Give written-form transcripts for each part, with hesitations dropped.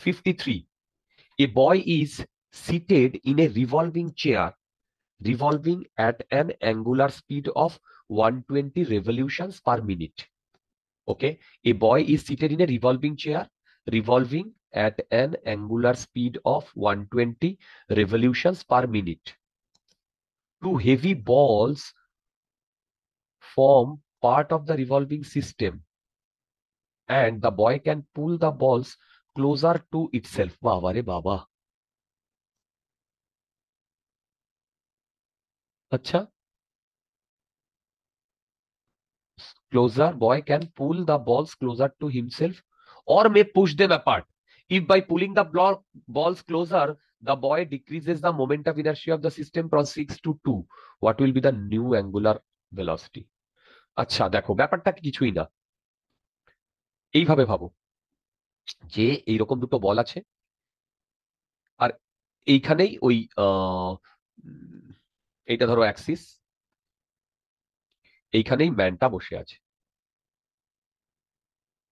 53. A boy is seated in a revolving chair, revolving at an angular speed of 120 revolutions per minute. Okay, a boy is seated in a revolving chair, revolving at an angular speed of 120 revolutions per minute. Two heavy balls form part of the revolving system, and the boy can pull the balls closer to itself. Baba re baba. Acha. Closer, boy can pull the balls closer to himself or may push them apart. If by pulling the balls closer, the boy decreases the moment of inertia of the system from 6 to 2, what will be the new angular velocity? আচ্ছা দেখো ব্যাপারটা কিছুই না, এইভাবে ভাবো যে এইরকম দুটো বল আছে আর এইখানেই ওই এইটা ধরো অ্যাক্সিস, এইখানেই ম্যানটা বসে আছে,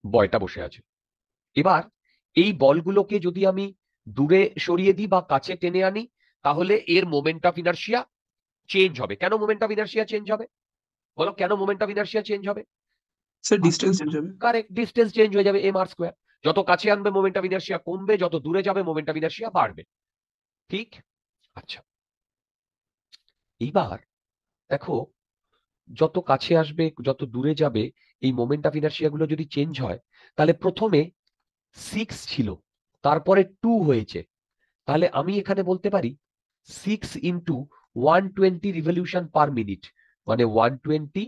বয়টা বসে আছে। এবার এই বলগুলোকে যদি আমি দূরে সরিয়ে দিই বা কাছে টেনে আনি, তাহলে এর মোমেন্ট অফ ইনার্শিয়া চেঞ্জ হবে। কেন মোমেন্ট অফ ইনার্শিয়া চেঞ্জ হবে? বলো কেন মোমেন্ট অফ ইনার্শিয়া চেঞ্জ হবে? স্যার ডিসটেন্স চেঞ্জ হবে। কারেক্ট, ডিসটেন্স চেঞ্জ হয়ে যাবে, এম আর স্কোয়ার। যত কাছে আনবে মোমেন্ট অফ ইনার্শিয়া কমবে, যত দূরে যাবে মোমেন্ট অফ ইনার্শিয়া বাড়বে। ঠিক? আচ্ছা, এইবার দেখো যত কাছে আসবে যত দূরে যাবে এই মোমেন্ট অফ ইনার্শিয়া গুলো যদি চেঞ্জ হয়, তাহলে প্রথমে 6 ছিল, তারপরে 2 হয়েছে, তাহলে আমি এখানে বলতে পারি 6 ইন্টু 120 রিভলিউশন পার মিনিট, মানে 120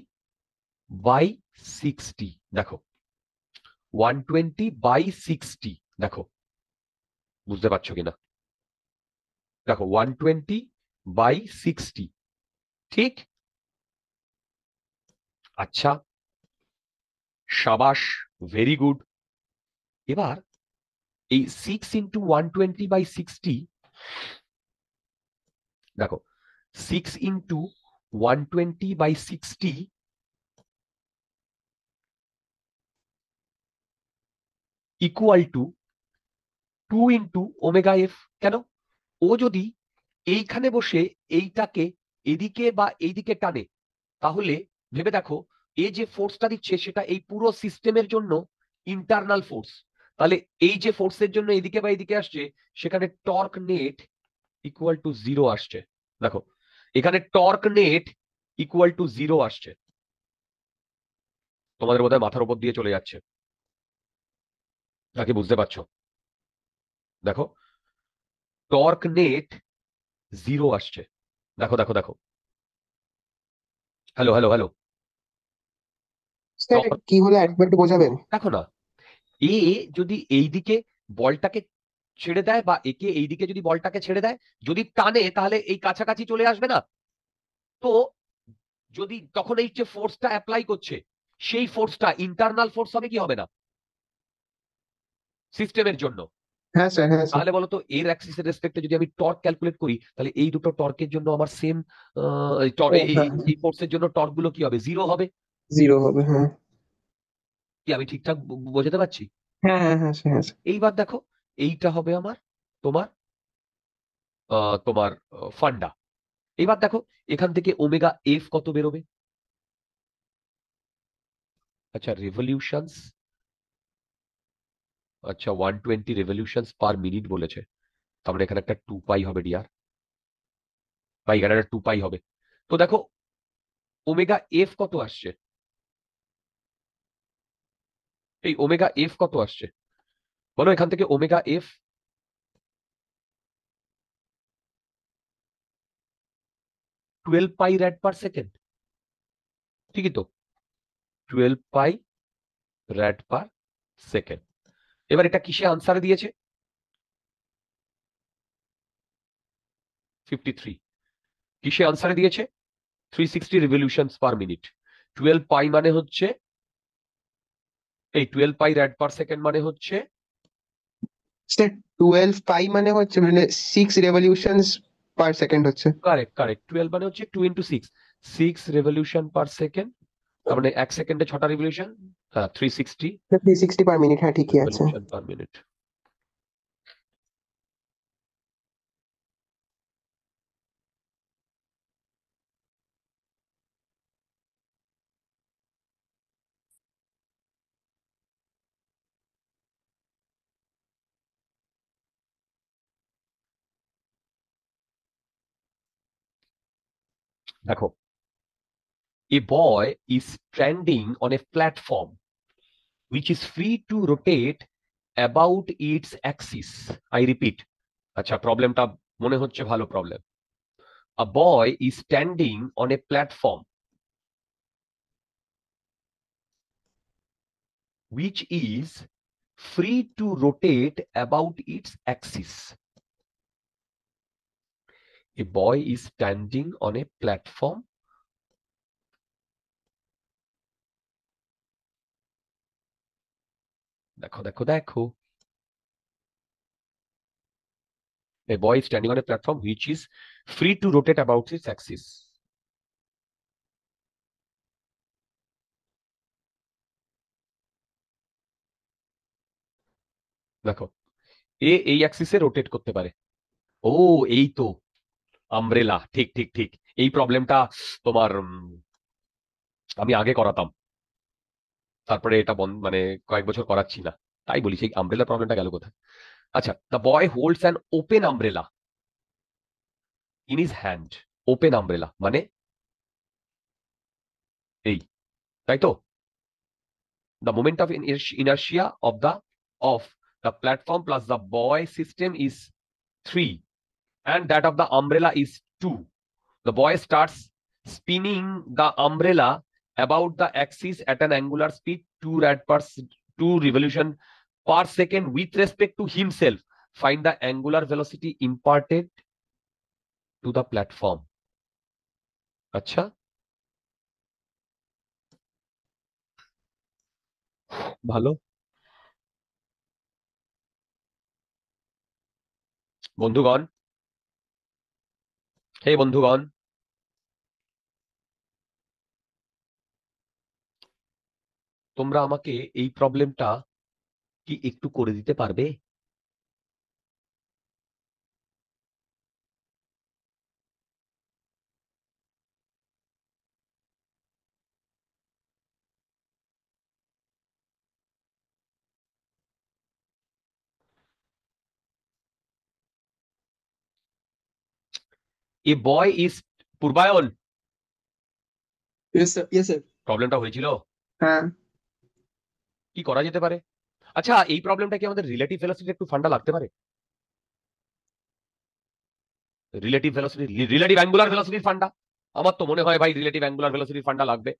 বাই 60। দেখো 120 বাই 60, দেখো বুঝতে পারছো কিনা? দেখো 120 বাই 60, ঠিক? আচ্ছা, সাবাস, ভেরি গুড। এবার এই 6 ইন্টু 120 বাই 60, দেখো 6 into 120 by 60 equal to 2 into omega F. কেন? ও যদি এইখানে বসে এইটাকে এদিকে বা এইদিকে টানে, তাহলে ভেবে দেখো এ যে ফোর্সটা দিচ্ছে সেটা এই পুরো সিস্টেমের জন্য ইন্টারনাল ফোর্স। তাহলে এই যে ফোর্সের জন্য এদিকে বা এদিকে আসছে, সেখানে টর্ক নেট ইকুয়াল টু 0 আসছে। দেখো এখানে টর্ক নেট ইকুয়াল টু 0 আসছে। তোমাদের বোধহয় মাথার উপর দিয়ে চলে যাচ্ছে, নাকি বুঝতে পারছো? দেখো টর্ক নেট 0 আসছে। দেখো দেখো দেখো, হ্যালো হ্যালো হ্যালো, স্যার কি হলো আরেকবার একটু বোঝাবেন? দেখো না, এ যদি এইদিকে বলটাকে ছেড়ে দেয় বা একে এইদিকে যদি বলটাকে ছেড়ে দেয়, যদি টানে তাহলে এই কাছাকাছি চলে আসবে না? তো যদি তখন এই যে ফোর্সটা অ্যাপ্লাই করছে সেই ফোর্সটা ইন্টারনাল ফোর্স হবে কি হবে না সিস্টেমের জন্য? হ্যাঁ স্যার, হ্যাঁ স্যার। তাহলে বলতো এর অ্যাক্সিসের রেসপেক্টে যদি আমি টর্ক ক্যালকুলেট করি, তাহলে এই দুটো টর্কের জন্য আমার সেম এই ফোর্সের জন্য টর্ক গুলো কি হবে? 0 হবে। 0 হবে, হ্যাঁ। কি আমি ঠিকঠাক বোঝাতে পারছি? হ্যাঁ হ্যাঁ হ্যাঁ স্যার, হ্যাঁ স্যার। এইবার দেখো এইটা হবে আমার তোমার তোমার ফান্ডা। এবার দেখো এখান থেকে ওমেগা এফ কত বেরোবে? আচ্ছা রেভলিউশনস, আচ্ছা 120 রেভলিউশনস পার মিনিট বলেছে, তার মানে এখানে একটা 2 পাই হবে ডিয়ার, বা এখানে একটা 2 পাই হবে। তো দেখো ওমেগা এফ কত আসছে? এই ওমেগা এফ কত আসছে বলো এখান থেকে? ওমেগা এফ 12 পাই র্যাড পার সেকেন্ড, ঠিকই তো, 12 পাই র্যাড পার সেকেন্ড। এবার এটা কিসে আনসারে দিয়েছে? 53। কিসে আনসারে দিয়েছে? 360 রিভলিউশনস পার মিনিট। 12 পাই মানে হচ্ছে, এই 12 পাই র্যাড পার সেকেন্ড মানে হচ্ছে, স্যার 12 পাই মানে হচ্ছে 6 রেভলিউশনস পার সেকেন্ড হচ্ছে। কারেক্ট কারেক্ট, 12 মানে হচ্ছে 2 ইন্টু 6, 6 রেভলিউশন পার সেকেন্ড, তার মানে 1 সেকেন্ডে 6টা রিভলিউশন, 360 360 পার মিনিট, হ্যাঁ ঠিকই আছে। Revolution per minute. দেখো, a boy is standing on a platform which is free to rotate about its axis. I repeat, আচ্ছা প্রবলেমটা মনে হচ্ছে ভালো problem. A boy is standing on a platform which is free to rotate about its axis. A boy is standing on a platform দেখো দেখো দেখো, a boy is standing on a platform which is free to rotate about its axis. দেখো, এ এই অ্যাক্সিসে rotate করতে পারে। ও, এই তো umbrella, ঠিক ঠিক ঠিক। এই প্রবলেমটা তোমার আমি আগে করাতাম, তারপরে এটা বন্ধ, মানে কয়েক বছর করাচ্ছি না, তাই বলি সেই আমব্রেলা প্রবলেমটা গেল কোথায়। আচ্ছা, the boy holds an open umbrella in his hand. Open umbrella মানে এই, তাই তো? The moment of inertia of the platform plus the boy system is 3 and that of the umbrella is 2. The boy starts spinning the umbrella about the axis at an angular speed 2 revolution per second with respect to himself. Find the angular velocity imparted to the platform. আচ্ছা, ভালো। বন্ধুগণ, হে বন্ধুগণ, তোমরা আমাকে এই প্রবলেমটা কি একটু করে দিতে পারবে? A boy is, Purbayan, Yes, sir. Yes, sir. প্রবলেমটা হয়েছিল, হ্যাঁ কি করা যেতে পারে? আচ্ছা, এই প্রবলেমটা কি আমাদের রিলেটিভ ভেলোসিটি একটু ফান্ডা লাগতে পারে? রিলেটিভ ভেলোসিটি, রিলেটিভ অ্যাঙ্গুলার ভেলোসিটির ফান্ডা? আমার তো মনে হয় ভাই রিলেটিভ অ্যাঙ্গুলার ভেলোসিটির ফান্ডা লাগবে।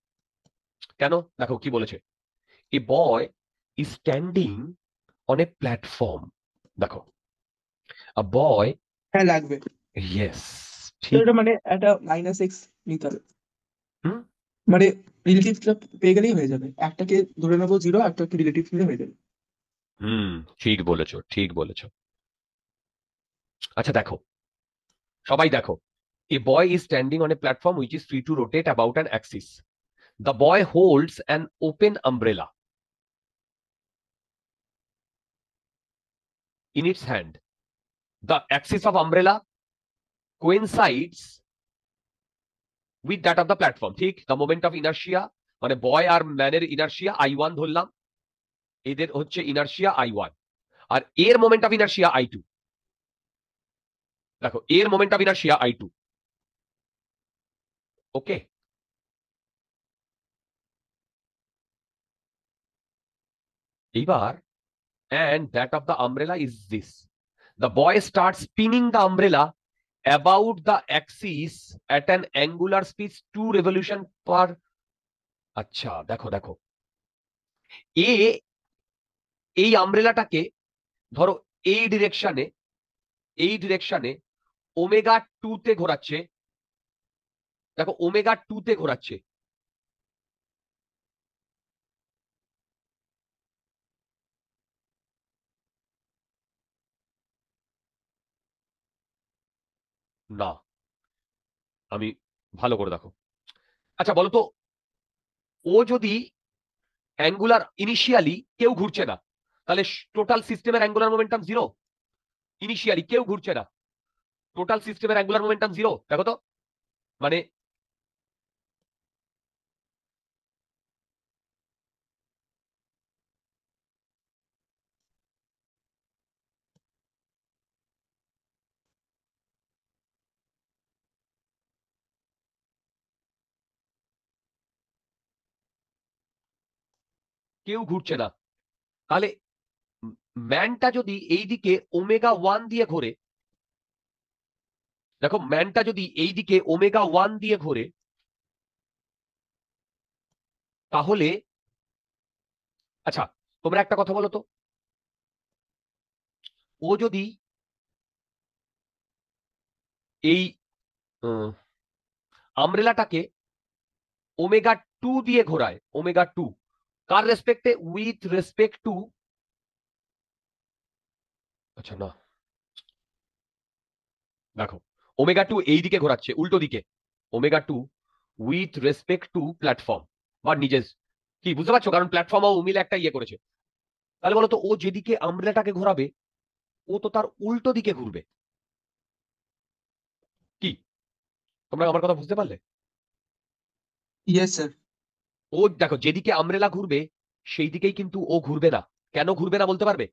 কেন? দেখো কি বলেছে, a boy is standing on a platform. দেখো, আ বয়, হ্যাঁ লাগবে। ইয়েস, তো ঠিক। এটা মানে একটা -x নিতে হবে। হুম, মানে রিলেটিভটা পেয়ে গেলেই হয়ে যাবে। একটাকে ধরে নেবো 0, একটাকে রিলেটিভ নিলে হয়ে যাবে। হুম, ঠিক বলেছো, ঠিক বলেছো। আচ্ছা দেখো, সবাই দেখো, a boy is standing on a platform which is free to rotate about an axis. The boy holds an open umbrella in its hand. The axis of umbrella coincides with that of the platform. ঠিক, the moment of inertia মানে বয় আর ম্যানের inertia I1 ধরলাম, এদের হচ্ছে inertia I1, আর এর moment of inertia I2। দেখো, এর moment of inertia I2। ওকে, এইবার and that of the umbrella is this. The boy starts spinning the umbrella about the axis at an angular speed 2 revolution per। আচ্ছা দেখো দেখো, এ এই আমব্রেলাটাকে ধরো এই ডিরেকশনে ওমেগা 2 তে ঘোরাচ্ছে। দেখো ওমেগা 2 তে ঘোরাচ্ছে। না, আমি ভালো করে দেখো। আচ্ছা বলো তো, ও যদি অ্যাঙ্গুলার ইনিশিয়ালি কেউ ঘুরছে না, তাহলে টোটাল সিস্টেমের অ্যাঙ্গুলার মোমেন্টাম জিরো। ইনিশিয়ালি কেউ ঘুরছে না, টোটাল সিস্টেমের অ্যাঙ্গুলার মোমেন্টাম জিরো। দেখো তো, মানে কেউ ঘুরছে না, তাহলে ম্যানটা যদি এইদিকে ওমেগা 1 দিয়ে ঘোরে, দেখো ম্যানটা যদি এইদিকে ওমেগা 1 দিয়ে ঘোরে, তাহলে আচ্ছা তোমরা একটা কথা বলো তো, ও যদি এই আমব্রেলাটাকে ওমেগা 2 দিয়ে ঘোরায়, ওমেগা 2 কার রেসপেক্টে? উইথ রেসপেক্ট টু, আচ্ছা না দেখো ওমেগা 2 এই দিকে ঘোরাচ্ছে উল্টো দিকে, omega 2 with respect to platform বা নিজের, কি বুঝতে পারছো? কারণ প্ল্যাটফর্ম ও মিলে একটা ইয়ে করেছে। তাহলে বলো তো, ও যেদিকে আমব্রেলাটাকে ঘোরাবে ও তো তার উল্টো দিকে ঘুরবে। কি তোমরা আমার কথা বুঝতে পারলে? Yes sir. ও দেখো যেদিকে আমব্রেলা ঘুরবে সেই দিকেই কিন্তু ও ঘুরবে না। কেন ঘুরবে না বলতে পারবে?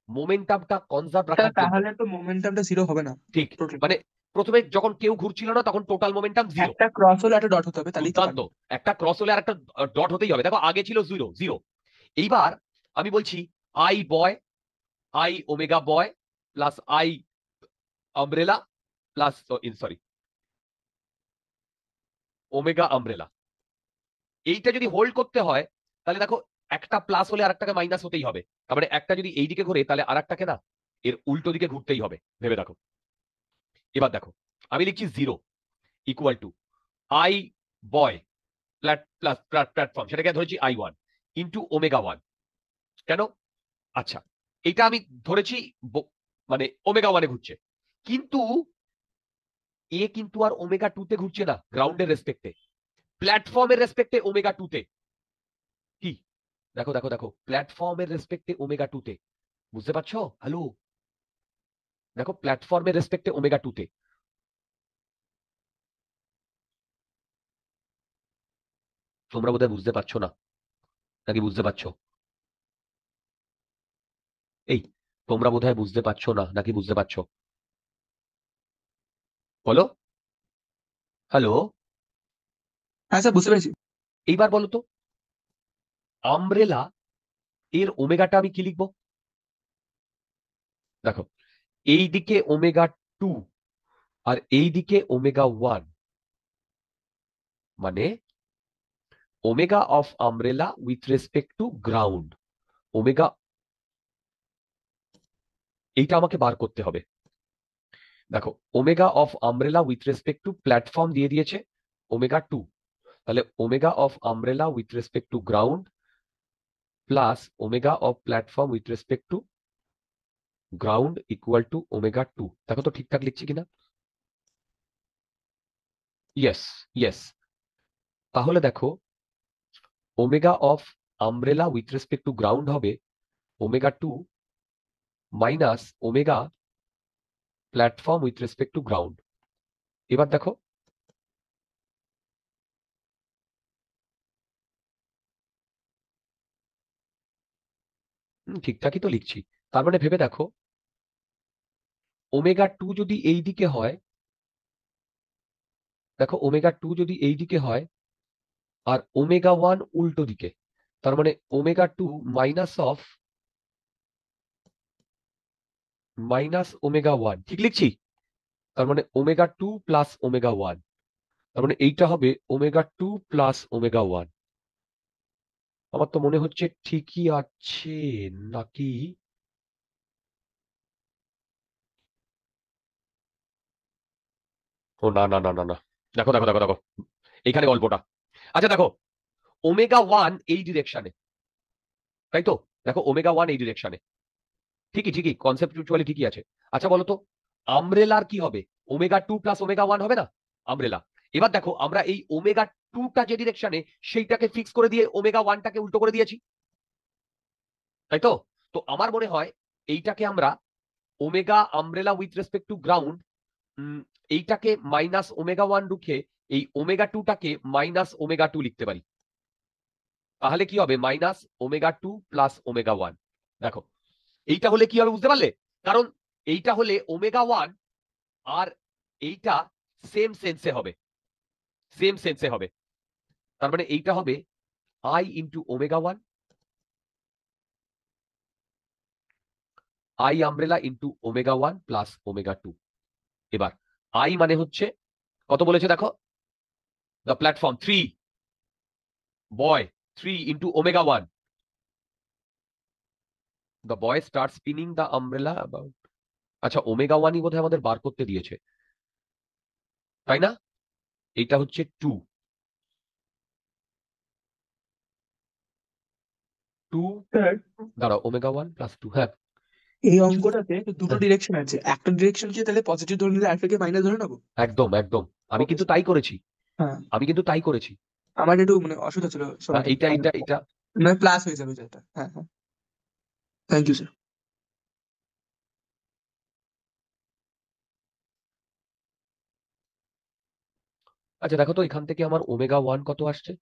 মোমেন্টামটা কনজার্ভ রাখার জন্য। তাহলে তো মোমেন্টামটা জিরো হবে না। ঠিক, টোটাল মানে প্রথমে যখন কেউ ঘুরছিল না তখন টোটাল মোমেন্টাম জিরো। একটা ক্রস হলে একটা ডট হতে হবে, তাহলেই তো দুর্দান্ত, একটা ক্রস হলে আর একটা ডট হতেই হবে। দেখো আগে ছিল জিরো জিরো। এইবার আমি বলছি I boy, I omega boy plus I umbrella plus sorry omega umbrella. এইটা যদি হোল্ড করতে হয় তাহলে দেখো একটা প্লাস হলে আরেকটাকে মাইনাস হতেই হবে। তার মানে একটা যদি এই দিকে ঘোরে তাহলে আরেকটাকে না এর উল্টো দিকে ঘুরতেই হবে। ভেবে দেখো। এবার দেখো আমি লিখছি zero equal to I boy plus platform, সেটাকে ধরেছি আই 1 ইন্টু ওমেগা 1। কেন? আচ্ছা এটা আমি ধরেছি মানে ওমেগা 1 এ ঘুরছে, কিন্তু এ কিন্তু আর ওমেগা 2 তে ঘুরছে না গ্রাউন্ডের রেসপেক্টে, প্ল্যাটফর্মের রেসপেক্টে ওমেগা 2 তে। কি দেখো দেখো দেখো, প্ল্যাটফর্মের রেসপেক্টে ওমেগা 2 তে। বুঝতে পারছো? হ্যালো, দেখো প্ল্যাটফর্মের রেসপেক্টে ওমেগা 2 তে। তোমরা বোধহয় বুঝতে পারছো না, নাকি বুঝতে পারছো? এই তোমরা বোধহয় বুঝতে পারছো না নাকি বুঝতে পারছো? বলো। হ্যালো, হ্যাঁ স্যার, বুঝতে পেরেছি। এইবার বলো তো, আমব্রেলা এর ওমেগাটা আমি কি লিখবো? দেখো এই দিকে ওমেগা 2 আর এই দিকে ওমেগা 1, মানে omega of umbrella with respect to ground. Omega, এইটা আমাকে বার করতে হবে। দেখো omega of umbrella with respect to platform দিয়ে দিয়েছে ওমেগা 2, তাহলে omega of umbrella with respect to ground plus omega of platform with respect to ground equal to omega 2। দেখো তো ঠিকঠাক লিখছি কিনা। Yes yes. তাহলে দেখো omega of umbrella with respect to ground হবে omega 2 minus omega platform with respect to ground. এবার দেখো ঠিকঠাকই তো লিখছি। তার মানে ভেবে দেখো, ওমেগা 2 যদি এই দিকে হয়, দেখো ওমেগা 2 যদি এই দিকে হয় আর ওমেগা 1 উল্টো দিকে, তার মানে ওমেগা 2 মাইনাস ওমেগা 1। ঠিক লিখছি? তার মানে ওমেগা 2 প্লাস ওমেগা 1, তার মানে এইটা হবে ওমেগা 2 প্লাস ওমেগা 1। আমার তো মনে হচ্ছে ঠিকই আছে নাকি? ও না না না না না, দেখো দেখো দেখো দেখো, এইখানে গল্পটা। আচ্ছা দেখো, ওমেগা 1 এই ডিরেকশনে, তাই তো? দেখো ওমেগা 1 এই ডিরেকশনে, ঠিকই ঠিকই, কনসেপচুয়ালি ঠিকই আছে। আচ্ছা বলো তো, আমব্রেলার কি হবে? ওমেগা 2 প্লাস ওমেগা 1 হবে না আমব্রেলা? এবার দেখো আমরা এই ওমেগা 2টা যে ডিরেকশনে, সেইটাকে ফিক্স করে দিয়ে ওমেগা 1টাকে উল্টো করে দিয়েছি, তাই তো? তো আমার মনে হয় এইটাকে আমরা omega umbrella with respect to ground, এইটাকে মাইনাস ওমেগা 1 রুখে এই ওমেগা 2টাকে মাইনাস ওমেগা 2 লিখতে পারি। তাহলে কি হবে? Minus omega 2 plus omega 1। দেখো এইটা হলে কি হবে বুঝতে পারলে? কারণ এইটা হলে ওমেগা 1 আর এইটা সেম সেন্সে হবে, সেম সেন্সে হবে। তার মানে এইটা হবে I into omega 1, I umbrella into omega 1 plus omega 2। এবার আই মানে হচ্ছে কত বলেছে দেখো, the platform 3, boy 3 into omega 1, the boy start spinning the umbrella about. আচ্ছা ওমেগা 1ই বোধহয় আমাদের বার করতে দিয়েছে, তাই না? এইটা হচ্ছে 2, স্যার দাঁড়াও, ওমেগা 1 প্লাস 2, হ্যাঁ এই অঙ্কটাতে দুটো হ্যাঁ, ডিরেকশন আছে, একটা ডিরেকশন কি তাহলে পজিটিভ ধরে নিলে আরেকটাকে মাইনাস ধরে নেবো? একদম একদম, আমি ওকে কিন্তু তাই করেছি, হ্যাঁ, আমি কিন্তু তাই করেছি। আমার একটু মানে অসুবিধা ছিল সরাতে, এইটা এইটা এইটা মানে প্লাস হয়ে যাবে যেটা। হ্যাঁ হ্যাঁ, থ্যাংক ইউ স্যার। আচ্ছা দেখো তো এখান থেকে আমার ওমেগা 1 কত আসছে?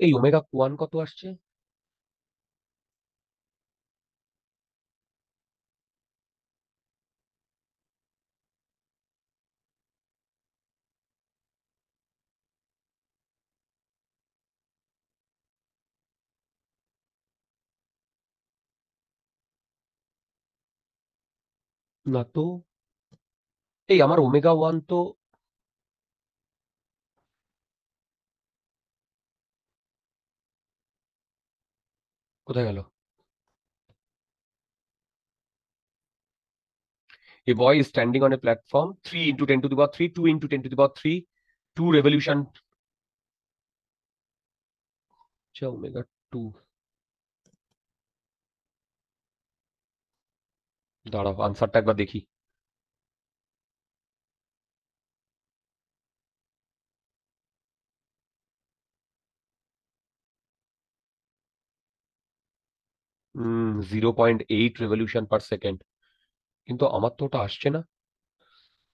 এই ওমেগা 1 কত আসছে? না তো, এই আমার ওমেগা 1 তো কোথায় গেল? A boy is standing on a platform 3 into 10 to the power 3, 2 into 10 to the power 3, 2 revolution। আচ্ছা ওমেগা 2, দাঁড়াও আনসারটা একবার দেখি। হুম, 0.8 রেভলিউশন পার সেকেন্ড, কিন্তু আমার তো ওটা আসছে না,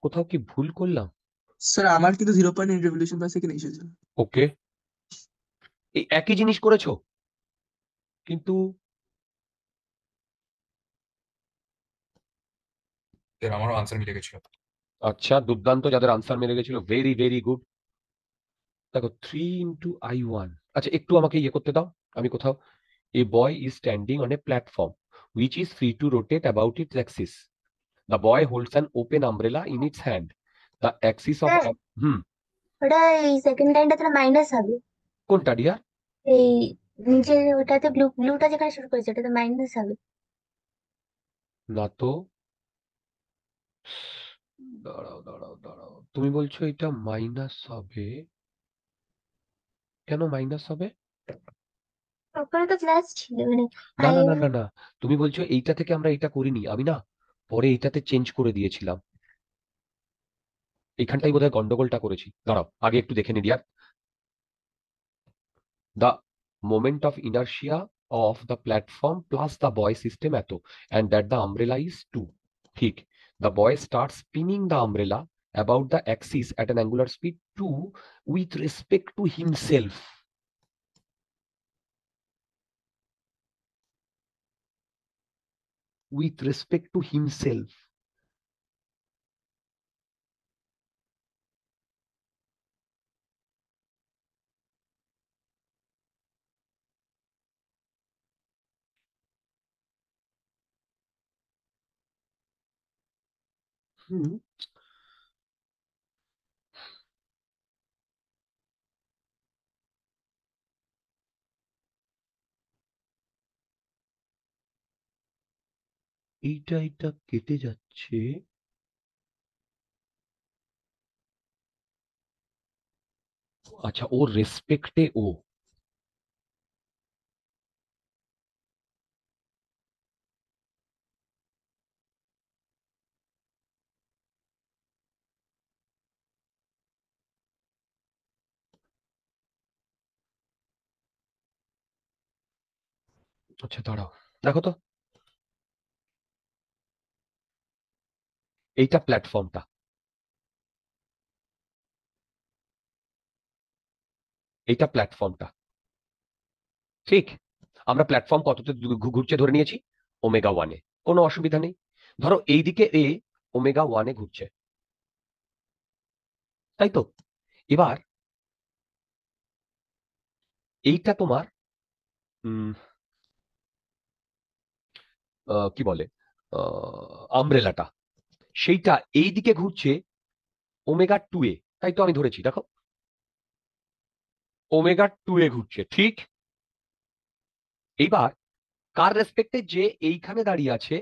কোথাও কি ভুল করলাম? স্যার আমার কিন্তু 0.8 রেভলিউশন পার সেকেন্ড এসেছে। ওকে, এই একই জিনিস করেছো কিন্তু। আমারও আনসার মিলে গেছিল। আচ্ছা দুর্দান্ত, যাদের আনসার মেরে গেছিল, ভেরি ভেরি গুড। দেখো 3 ইন্টু I1, আচ্ছা একটু আমাকে ইয়ে করতে দাও, আমি কোথাও, a boy is standing on a platform which is free to rotate about its axis, the boy holds an open umbrella in its hand, the axis of. হ্যাঁ, হুম, ওটা এই সেকেন্ড লাইনটা তাহলে মাইনাস হবে। কোনটা ডিয়ার? এই নিচে ওটাতে ব্লুটা যেখানে শুরু করেছে ওটাতে মাইনাস হবে। না তো, দাঁড়াও দাঁড়াও দাঁড়াও, তুমি বলছো এটা মাইনাস হবে, কেন মাইনাস হবে? ওখানে তো প্লাস ছিল মানে না আই না না না না, তুমি বলছো এইটা থেকে আমরা এটা করিনি, আমি না পরে এইটাতে চেঞ্জ করে দিয়েছিলাম, এইখানটাই বোধহয় গন্ডগোলটা করেছি। দাঁড়াও আগে একটু দেখে নি dear, the moment of inertia of the platform plus the boy system এত, and that the umbrella is 2, ঠিক। The boy starts spinning the umbrella about the axis at an angular speed two with respect to himself. With respect to himself. হুম, এইটা কেটে যাচ্ছে। আচ্ছা, ওর রেসপেক্টে ও। আচ্ছা দাঁড়াও, দেখো তো, এইটা প্ল্যাটফর্মটা, এইটা প্ল্যাটফর্মটা, ঠিক? আমরা প্ল্যাটফর্ম কততে ঘুরছে ধরে নিয়েছি? ওমেগা ওয়ানে। কোনো অসুবিধা নেই। ধরো এইদিকে এ ওমেগা ওয়ানে ঘুরছে, তাই তো? এবার এইটা তোমার কি বলে, আমব্রেলাটা, সেইটা এইদিকে ঘুরছে ওমেগা টু এ, তাই তো? আমি ধরেছি, দেখো, ওমেগা টু এ ঘুরছে, ঠিক? এইবার কার রেসপেক্টে যে এইখানে দাঁড়িয়ে আছে,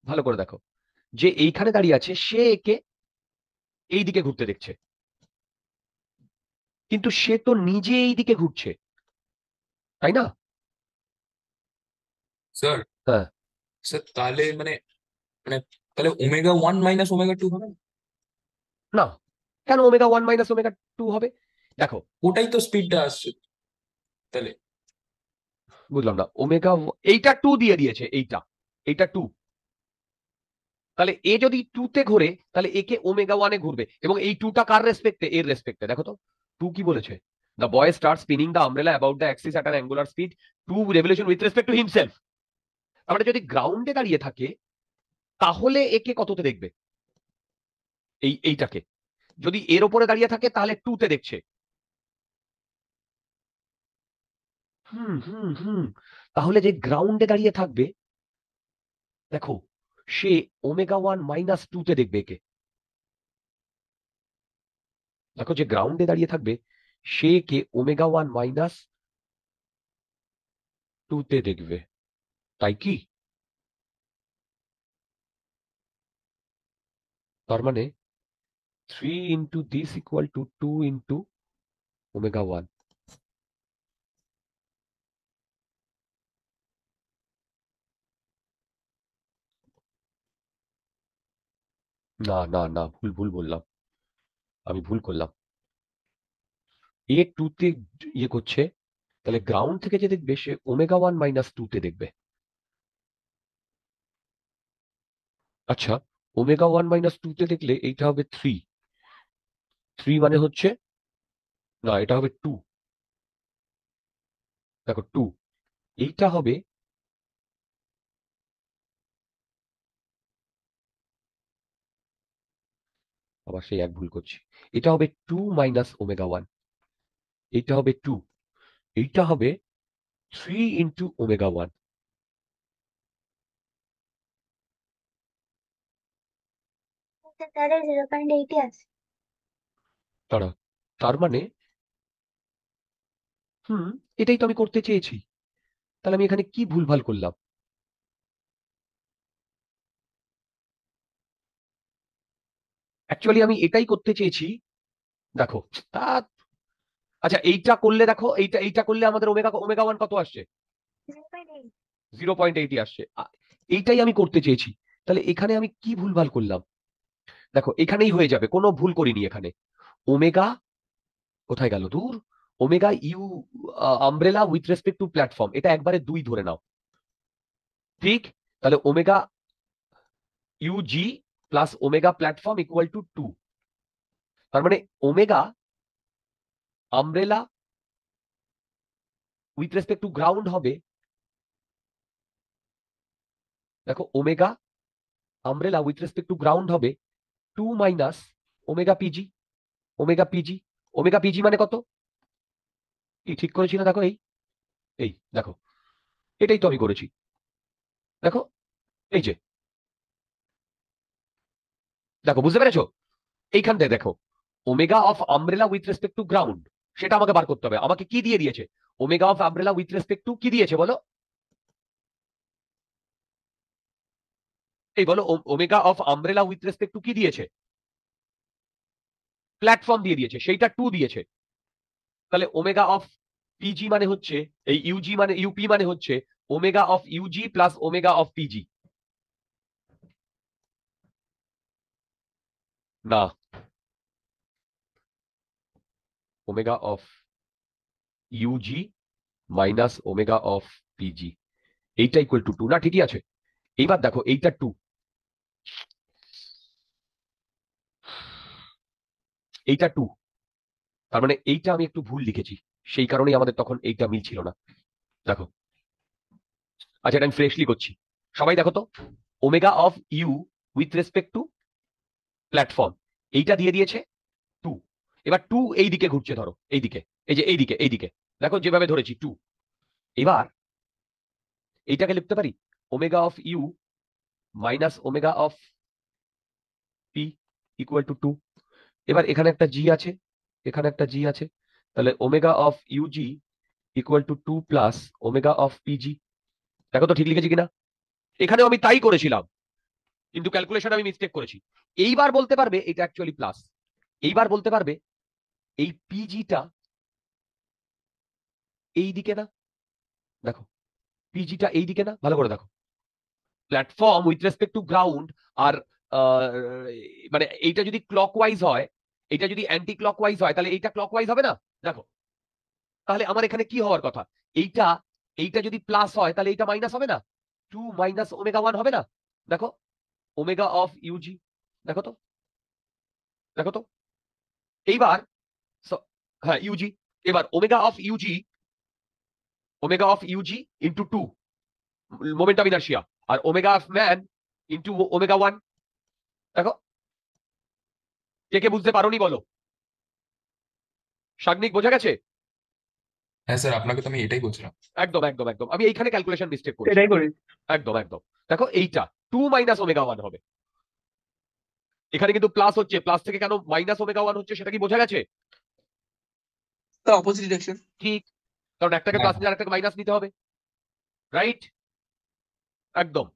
ভালো করে দেখো, যে এইখানে দাঁড়িয়ে আছে সে একে এইদিকে ঘুরতে দেখছে, কিন্তু সে তো নিজে এইদিকে ঘুরছে, তাই না? স্যার হ্যাঁ। স্যার তাহলে মানে মানে তাহলে omega one minus omega two হবে না? না, কেন omega one minus omega two হবে? দেখো, ওটাই তো স্পিডটা আসছে তাহলে। বুঝলাম না। ওমেগা, এইটা টু দিয়ে দিয়েছে, এইটা টু, তাহলে এ যদি টু তে ঘোরে তাহলে একে ওমেগা ওয়ানে ঘুরবে, এবং এই টুটা কার রেসপেক্টে? এর রেসপেক্টে। দেখো তো টু কি বলেছে, the boy start spinning the umbrella about the axis at an angular speed two revolution with respect to himself. তাহলে যদি গ্রাউন্ডে দাঁড়িয়ে থাকে তাহলে একে কততে দেখবে? এইটাকে। যদি এর ওপরে দাঁড়িয়ে থাকে তাহলে টু তে দেখছে। হুম হুম হুম তাহলে যে গ্রাউন্ডে দাঁড়িয়ে থাকবে, দেখো, সে ওমেগা ওয়ান মাইনাস টু তে দেখবে একে। দেখো, যে গ্রাউন্ডে দাঁড়িয়ে থাকবে সে কে ওমেগা ওয়ান মাইনাস টু তে দেখবে, তাই কি? তার মানে three into this equal to two into omega one. না না না, ভুল ভুল বললাম, আমি ভুল করলাম। এ টু তে ইয়ে করছে, তাহলে গ্রাউন্ড থেকে যে দেখবে সে ওমেগা ওয়ান মাইনাস টু তে দেখবে। আচ্ছা, ওমেগা ওয়ান মাইনাস টু তে দেখলে এইটা হবে থ্রি। থ্রি মানে হচ্ছে, না, এটা হবে টু। দেখো, টু, এইটা হবে, আবার সেই এক ভুল করছি, এটা হবে টু মাইনাস ওমেগা ওয়ান, এইটা হবে টু, এইটা হবে থ্রি ইন্টু ওমেগা ওয়ান। তাহলে 0.8 আছে। তারা, তার মানে, হুম, এটাই তো আমি করতে চেয়েছি। তাহলে আমি এখানে কি ভুলভাল করলাম? অ্যাকচুয়ালি আমি এটাই করতে চেয়েছি। দেখো, তা, আচ্ছা, এইটা করলে দেখো, এইটা করলে আমাদের ওমেগা ওমেগা ওয়ান কত আসছে? 0.8। 0.8 আসছে। এইটাই আমি করতে চেয়েছি। তাহলে এখানে আমি কি ভুলভাল করলাম? দেখো, এখানেই হয়ে যাবে, কোনো ভুল করিনি এখানে। ওমেগা কোথায় গেল দূর? Omega U umbrella with respect to platform, এটা একবারে দুই ধরে নাও, ঠিক? তাহলে omega U G plus omega platform equal to two. তার মানে omega umbrella with respect to ground হবে, দেখো omega umbrella with respect to ground হবে 2 minus omega PG. Omega PG, omega PG মানে কত? এই ঠিক করেছি না? দেখো এই এই দেখো, এটাই তো আমি করেছি। দেখো এই যে, দেখো বুঝতে পেরেছো? এইখান থেকে দেখো omega of umbrella with respect to ground, সেটা আমাকে বার করতে হবে। আমাকে কি দিয়ে দিয়েছে? Omega of umbrella with respect two কি দিয়েছে বলো? এই বলো, omega of umbrella with respect two কি দিয়েছে? প্ল্যাটফর্ম দিয়ে দিয়েছে, সেইটা 2 দিয়েছে। তাহলে ওমেগা অফ পিজি মানে হচ্ছে এই ইউজি মানে ইউপি মানে হচ্ছে omega of UG plus omega of PG. না, omega of UG minus omega of PG, এইটা ইকুয়াল টু 2 না? ঠিকই আছে। এইবার দেখো এইটা 2, এইটা 2, তার মানে এইটা আমি একটু ভুল লিখেছি, সেই কারণেই আমাদের তখন এইটা মিলছিল না। দেখো, আচ্ছা এটা আমি ফ্রেশলি করছি। সবাই দেখো তো, omega of U with respect to platform, এইটা দিয়ে দিয়েছে 2। এবার 2 এই দিকে ঘুরছে, ধরো এই দিকে, এই যে এইদিকে এইদিকে, দেখো যেভাবে ধরেছি 2। এবার এইটাকে লিখতে পারি omega of U minus omega of P equal to 2। এবার এখানে একটা জি আছে, এখানে একটা জি আছে, তাহলে omega of UG equal to 2 plus omega of PG. দেখো তো ঠিক লিখেছি কিনা? এখানেও আমি তাই করেছিলাম, কিন্তু ক্যালকুলেশন আমি মিস্টেক করেছি। এইবার বলতে পারবে এটা অ্যাকচুয়ালি প্লাস। এইবার বলতে পারবে এই পিজিটা এই দিকে না? দেখো পিজিটা এই দিকে না? ভালো করে দেখো, platform with respect to ground. আর আহ, মানে এইটা যদি ক্লকওয়াইজ হয়, এটা যদি অ্যান্টি ক্লকওয়াইজ হয়, তাহলে এইটা ক্লকওয়াইজ হবে না? দেখো, তাহলে আমার এখানে কি হওয়ার কথা? এইটা এইটা যদি প্লাস হয় তাহলে এইটা মাইনাস হবে না? 2 মাইনাস ওমেগা 1 হবে না? দেখো ওমেগা অফ ইউজি, দেখো তো, দেখো তো। এইবার হ্যাঁ ইউজি, এবার omega of UG, omega of UG into 2 momentum inertia, আর omega of man into omega 1। দেখো, কে কে বুঝতে পারোনি বলো? সাগ্নিক বোঝা গেছে? হ্যাঁ স্যার, আপনাকে তো আমি এটাই বলছিলাম। একদম একদম একদম, আমি এইখানে ক্যালকুলেশন মিস্টেক করেছি। এটাই করি। একদম একদম, দেখো এইটা 2 মাইনাস ওমেগা 1 হবে। এখানে কিন্তু প্লাস হচ্ছে, প্লাস থেকে কেন মাইনাস ওমেগা 1 হচ্ছে সেটা কি বোঝা গেছে? তা অপোজিট ডিরেকশন। ঠিক, কারণ একটাকে হ্যাঁ প্লাস নিলে আরেকটাকে মাইনাস নিতে হবে, রাইট? একদম।